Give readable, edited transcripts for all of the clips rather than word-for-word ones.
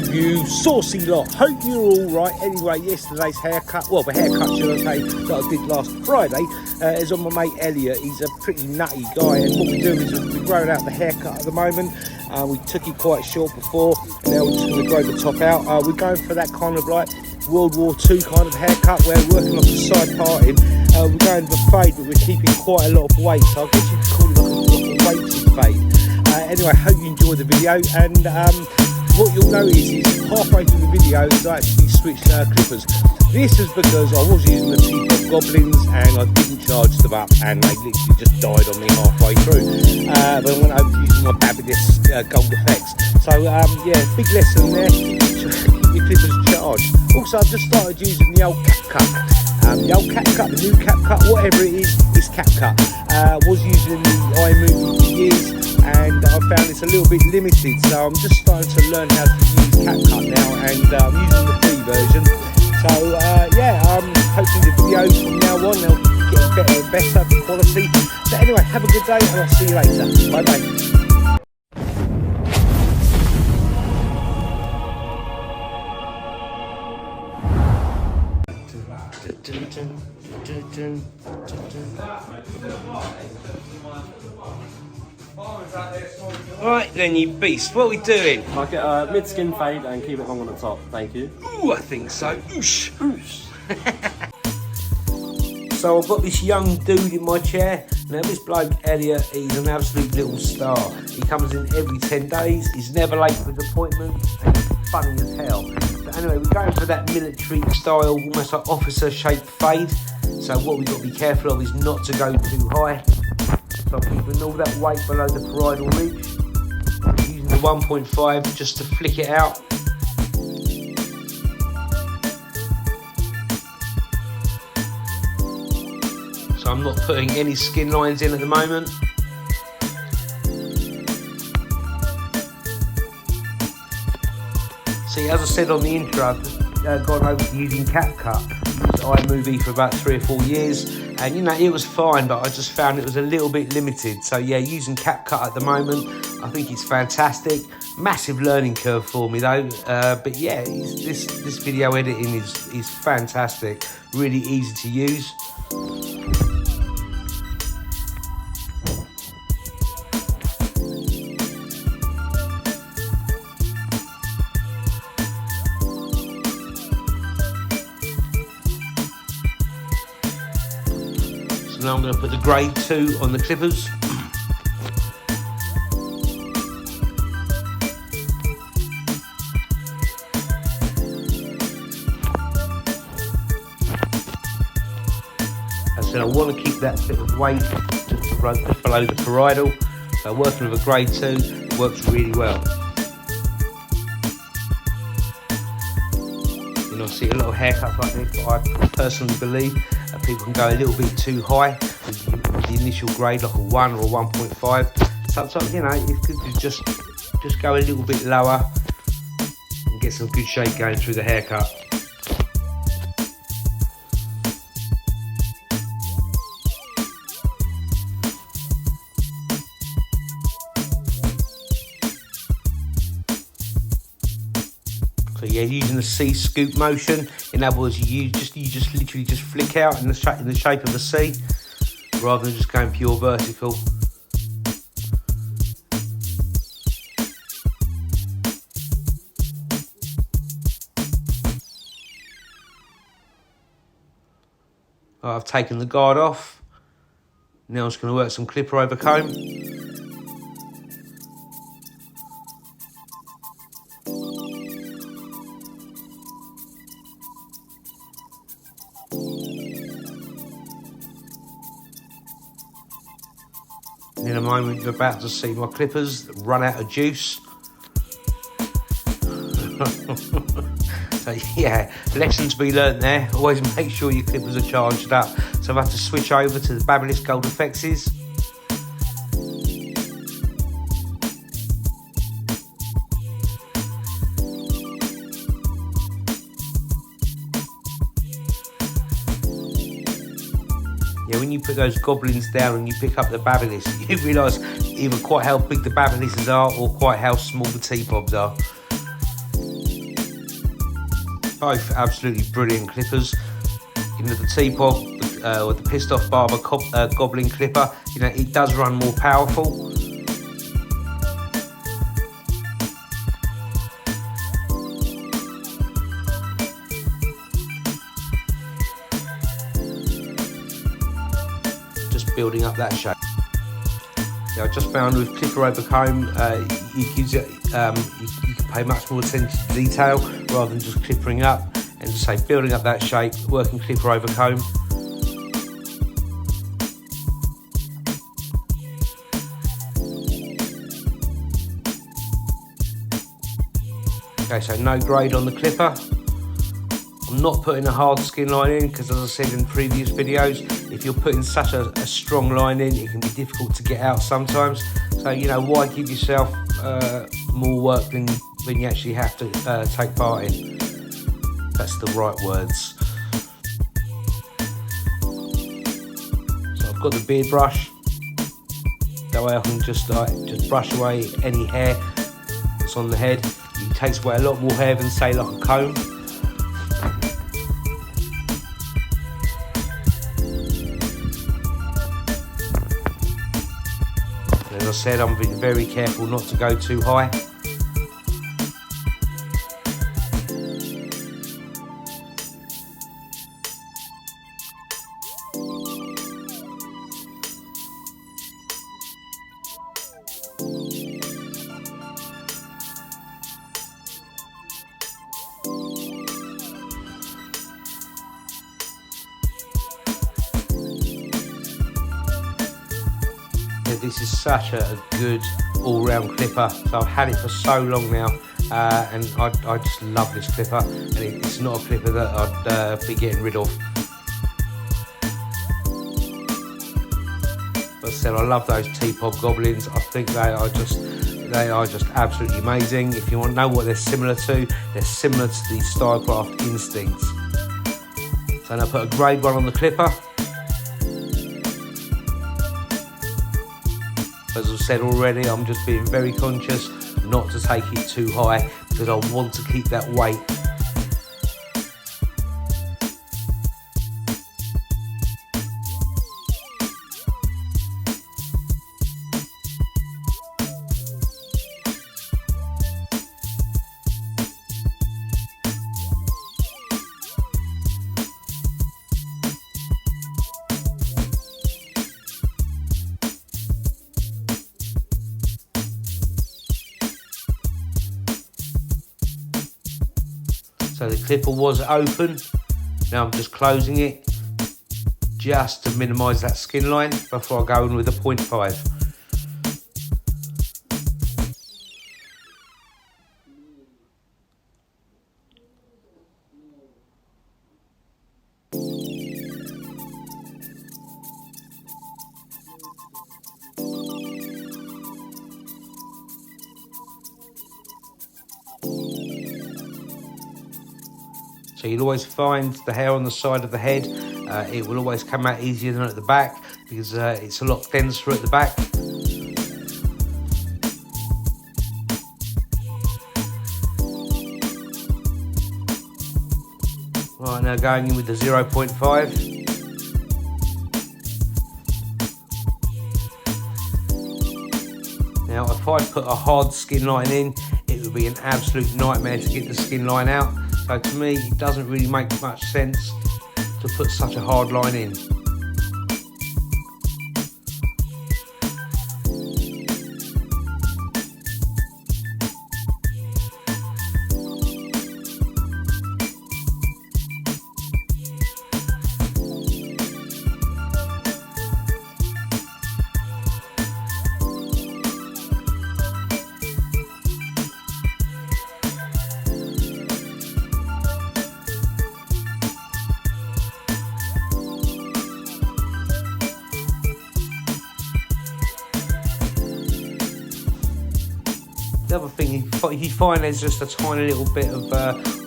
of you saucy lot? Hope you're all right. Anyway, yesterday's haircut, well, the haircut, should I say, that I did last Friday, is on my mate Elliot. He's a pretty nutty guy, and what we're doing is we're growing out the haircut at the moment. We took it quite short before, now we're just going to grow the top out. We're going for that kind of like World War II kind of haircut, where we're working off the side parting. We're going for fade, but we're keeping quite a lot of weight, so I guess you could call it like a weighted fade. Anyway, hope you enjoyed the video, and what you'll notice is halfway through the video I actually switched clippers. This is because I was using the TPOB goblins and I didn't charge them up, and they literally just died on me halfway through. But I went over using my Babyless gold effects. So yeah, big lesson there, keep your clippers charged. Also, I've just started using the old cap cut. The old cap cut, the new cap cut, whatever it is, it's cap cut. Was using the iMovie for years, and I found it's a little bit limited, so I'm just starting to learn how to use CapCut now, and I'm using the free version. So yeah, hopefully the videos from now on they'll get better and better quality. So anyway, have a good day, and I'll see you later. Bye bye. Right then, you beast, what are we doing? I'll get a mid-skin fade and keep it long on the top, thank you. Ooh, I think so. Oosh, oosh. So I've got this young dude in my chair. Now this bloke, Elliot, he's an absolute little star. He comes in every 10 days, he's never late for his appointment, and he's funny as hell. But anyway, we're going for that military style, almost like officer shaped fade. So what we've got to be careful of is not to go too high. So I'm keeping all that weight below the parietal ridge. Using the 1.5 just to flick it out. So I'm not putting any skin lines in at the moment. See, as I said on the intro, I've gone over to using CapCut. Used iMovie for about 3 or 4 years, and you know, it was fine, but I just found it was a little bit limited. So yeah, using CapCut at the moment, I think it's fantastic. Massive learning curve for me though, but yeah, this video editing is fantastic, really easy to use. Now I'm going to put the grade 2 on the clippers. As I said, I want to keep that bit of weight just below the parietal. So working with a grade 2 works really well. You know, I see a lot of haircuts like this, but I personally believe people can go a little bit too high with the initial grade, like a 1 or a 1.5. Sometimes, you know, it's good to just go a little bit lower and get some good shape going through the haircut. So yeah, using the C scoop motion. In other words, you just literally just flick out in the shape of a C, rather than just going pure vertical. Right, I've taken the guard off. Now I'm just going to work some clipper over comb. In a moment, you're about to see my clippers run out of juice. So yeah, lesson to be learnt there. Always make sure your clippers are charged up. So I've had to switch over to the Babyless Gold Effects. Yeah, when you put those goblins down and you pick up the Babyless, you realise either quite how big the Babylesses are or quite how small the TPOBs are. Both absolutely brilliant clippers. You know, the TPOB or the Pissed Off Barber Goblin clipper, you know, it does run more powerful. Just building up that shape. Yeah, I just found with clipper over comb, you can pay much more attention to detail rather than just clippering up, and just say building up that shape, working clipper over comb. Okay, so no grade on the clipper. I'm not putting a hard skin line in because, as I said in previous videos, if you're putting such a strong line in, it can be difficult to get out sometimes. So, you know, why give yourself more work than you actually have to take part in? That's the right words. So I've got the beard brush. That way I can just brush away any hair that's on the head. It takes away a lot more hair than, say, like a comb. As I said, I'm being very careful not to go too high. This is such a good all-round clipper. So I've had it for so long now, and I just love this clipper, and it's not a clipper that I'd be getting rid of. But I said, I love those TPOB goblins. I think they are just absolutely amazing. If you want to know what they're similar to the Stylecraft Instincts. So now I put a grade 1 on the clipper. As I've said already, I'm just being very conscious not to take it too high because I want to keep that weight. So the clipper was open, now I'm just closing it just to minimise that skin line before I go in with a 0.5. So you'll always find the hair on the side of the head, it will always come out easier than at the back because it's a lot denser at the back. Right, now going in with the 0.5. Now if I put a hard skin line in, it would be an absolute nightmare to get the skin line out. So to me, it doesn't really make much sense to put such a hard line in. The other thing, if you find there's just a tiny little bit of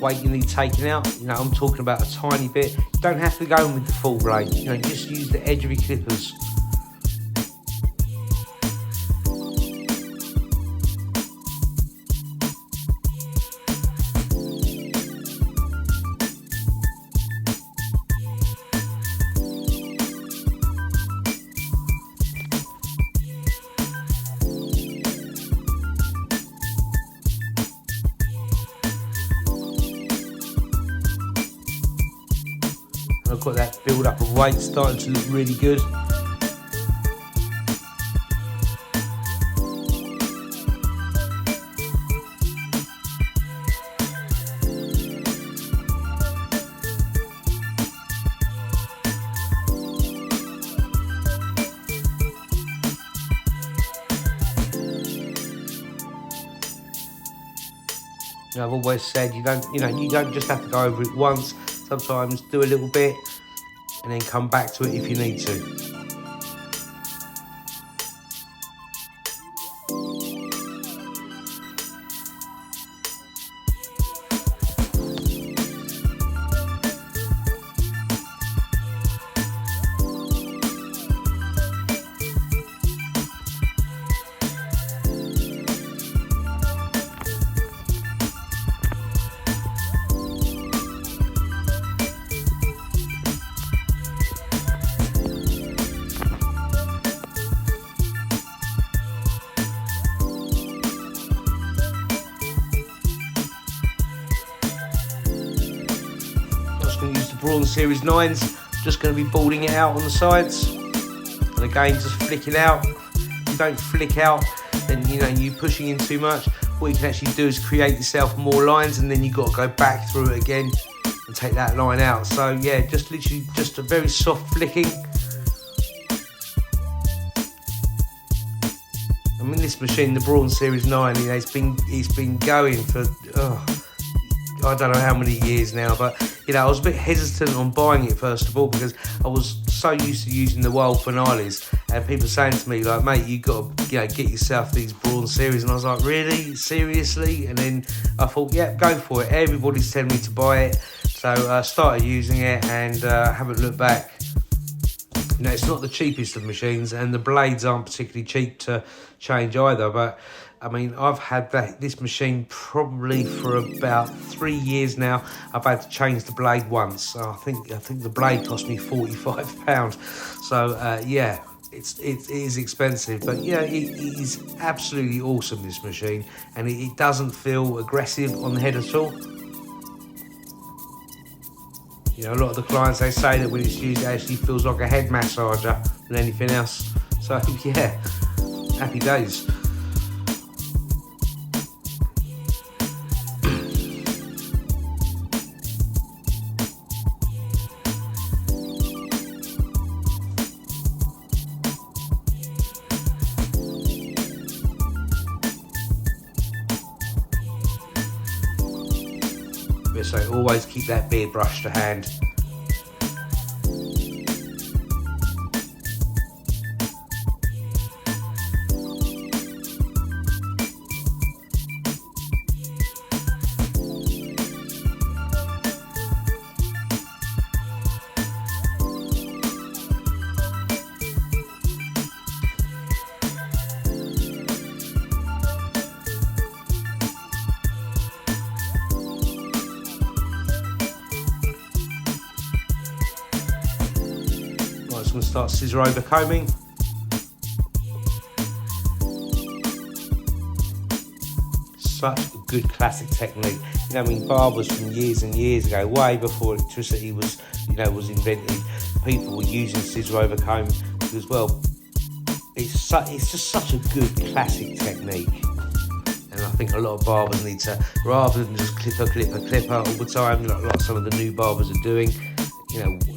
weight you need taking out, you know, I'm talking about a tiny bit, you don't have to go in with the full blade, you know, just use the edge of your clippers. I've got that build up of weight starting to look really good. I've always said you don't just have to go over it once. Sometimes do a little bit and then come back to it if you need to. Use the Brawn Series 9s, just going to be balding it out on the sides, and again just flicking out. If you don't flick out, then you're pushing in too much. What you can actually do is create yourself more lines, and then you've got to go back through it again and take that line out. So yeah, just literally just a very soft flicking. I mean, this machine, the Brawn Series 9, it's been going for I don't know how many years now, but I was a bit hesitant on buying it first of all because I was so used to using the wild finales, and people saying to me like, mate, you got to get yourself these Brawn Series, and I was like, really, seriously? And then I thought, yeah, go for it. Everybody's telling me to buy it, so I started using it and haven't looked back. It's not the cheapest of machines, and the blades aren't particularly cheap to change either, but I mean, I've had this machine probably for about 3 years now. I've had to change the blade once. I think the blade cost me £45. So yeah, it is expensive, but yeah, it is absolutely awesome, this machine, and it doesn't feel aggressive on the head at all. A lot of the clients, they say that when it's used, it actually feels like a head massager than anything else. So yeah, happy days. So always keep that beard brush to hand. I'm going to start scissor over combing. Such a good classic technique. I mean, barbers from years and years ago, way before electricity was invented, people were using scissor over comb as well. It's just such a good classic technique. And I think a lot of barbers need to, rather than just clipper all the time, like some of the new barbers are doing,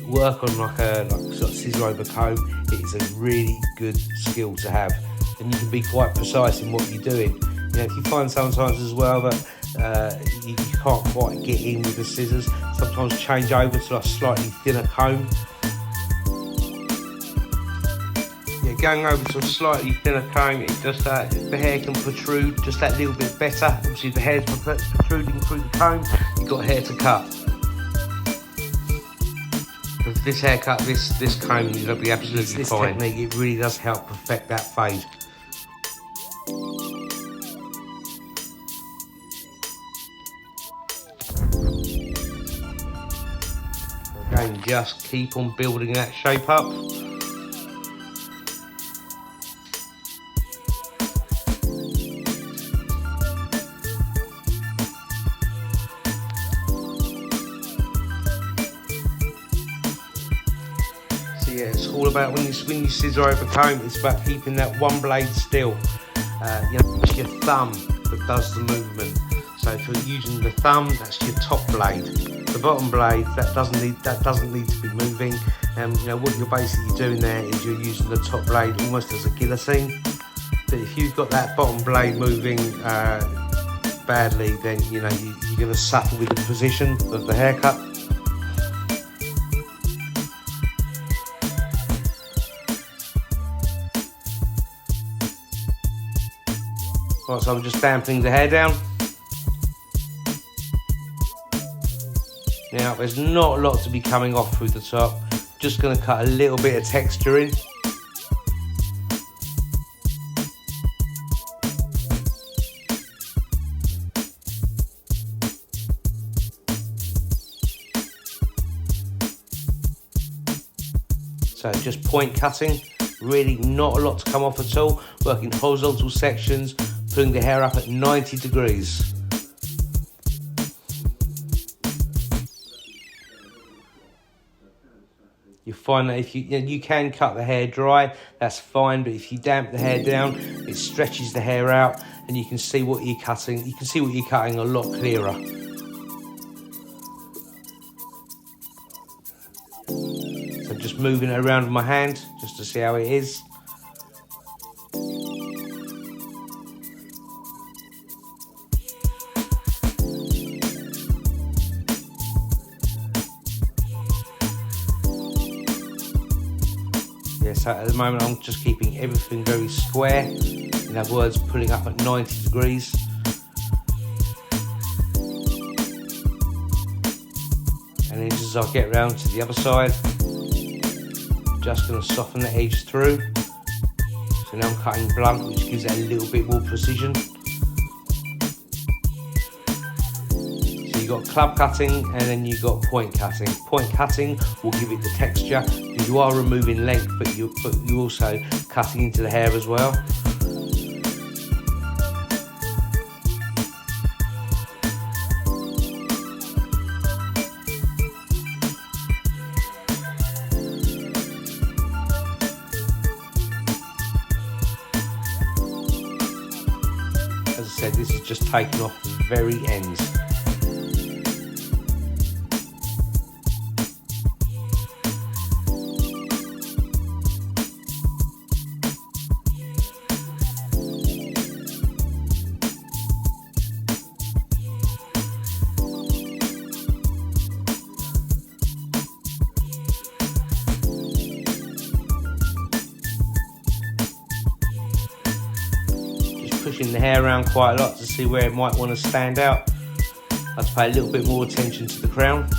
work on like sort of scissor over comb. It is a really good skill to have, and you can be quite precise in what you're doing. If you find sometimes as well that you can't quite get in with the scissors, sometimes change over to a slightly thinner comb. Yeah, going over to a slightly thinner comb, it just the hair can protrude just that little bit better. Obviously, if the hair's protruding through the comb, you've got hair to cut. With this haircut, this comb, you'll be absolutely fine. This technique, it really does help perfect that fade. Again, just keep on building that shape up. It's all about when you scissor over comb, it's about keeping that one blade still. It's your thumb that does the movement. So if you're using the thumb, that's your top blade. The bottom blade, that doesn't need to be moving. What you're basically doing there is you're using the top blade almost as a guillotine. But if you've got that bottom blade moving badly, then you're going to suffer with the position of the haircut. Right, so I'm just dampening the hair down. Now, there's not a lot to be coming off through the top. Just going to cut a little bit of texture in. So just point cutting, really not a lot to come off at all. Working horizontal sections, putting the hair up at 90 degrees. You find that if you can cut the hair dry, that's fine, but if you damp the hair down, it stretches the hair out and you can see what you're cutting. You can see what you're cutting a lot clearer. So just moving it around with my hand just to see how it is. So at the moment I'm just keeping everything very square, in other words pulling up at 90 degrees. And then as I get round to the other side, just going to soften the edge through. So now I'm cutting blunt, which gives it a little bit more precision. So you've got club cutting and then you've got point cutting. Point cutting will give it the texture. You are removing length, but you're also cutting into the hair as well. As I said, this is just taking off the very ends. Pushing the hair around quite a lot to see where it might want to stand out. Let's pay a little bit more attention to the crown.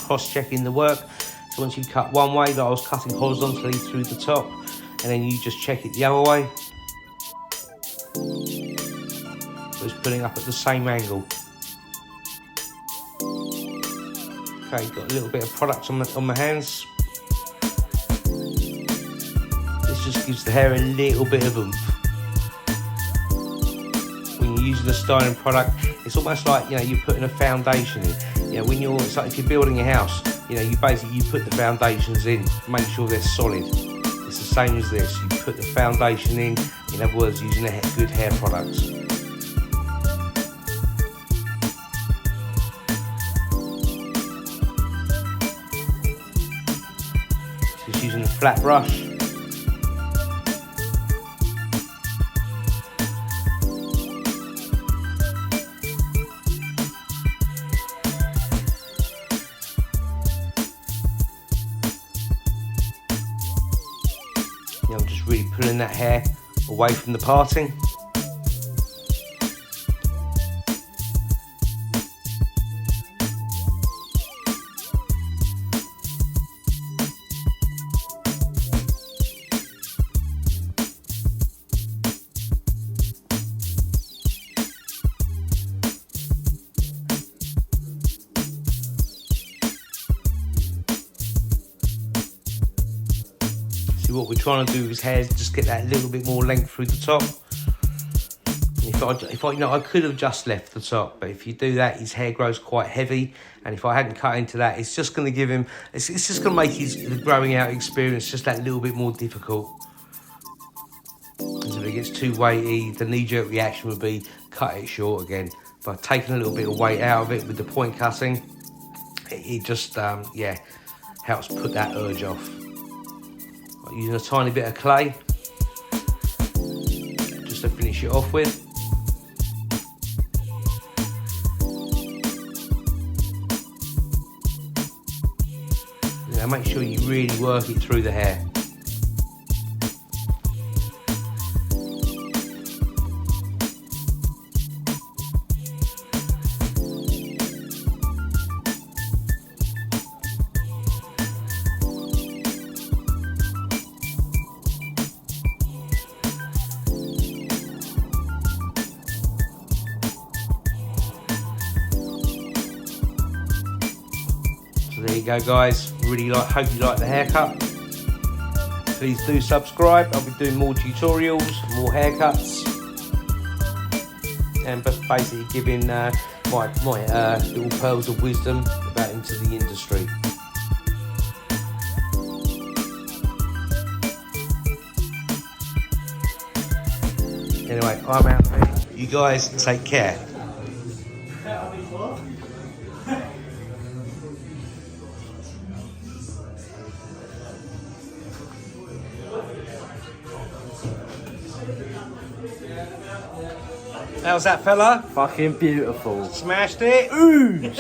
Cross-checking the work. So once you cut one way, that I was cutting horizontally through the top, and then you just check it the other way. So it's putting up at the same angle. Okay, got a little bit of product on my hands. This just gives the hair a little bit of oomph. When you're using the styling product, it's almost like you're putting a foundation in. It's like if you're building a house, you put the foundations in, make sure they're solid. It's the same as this. You put the foundation in other words, using a good hair product. Just using a flat brush. I'm just really pulling that hair away from the parting. Basically what we're trying to do with his hair is just get that little bit more length through the top. If I, you know, I could have just left the top, but if you do that, his hair grows quite heavy. And if I hadn't cut into that, it's just going to give him, it's just going to make his growing out experience just that little bit more difficult. Because if it gets too weighty, the knee-jerk reaction would be cut it short again. By taking a little bit of weight out of it with the point cutting, it just, yeah, helps put that urge off. Using a tiny bit of clay, just to finish it off with. Now make sure you really work it through the hair. So there you go, guys. Hope you like the haircut. Please do subscribe. I'll be doing more tutorials, more haircuts, and basically giving my little pearls of wisdom about into the industry. Anyway, I'm out there. You guys take care. How's that, fella? Fucking beautiful. Smashed it? Ooh!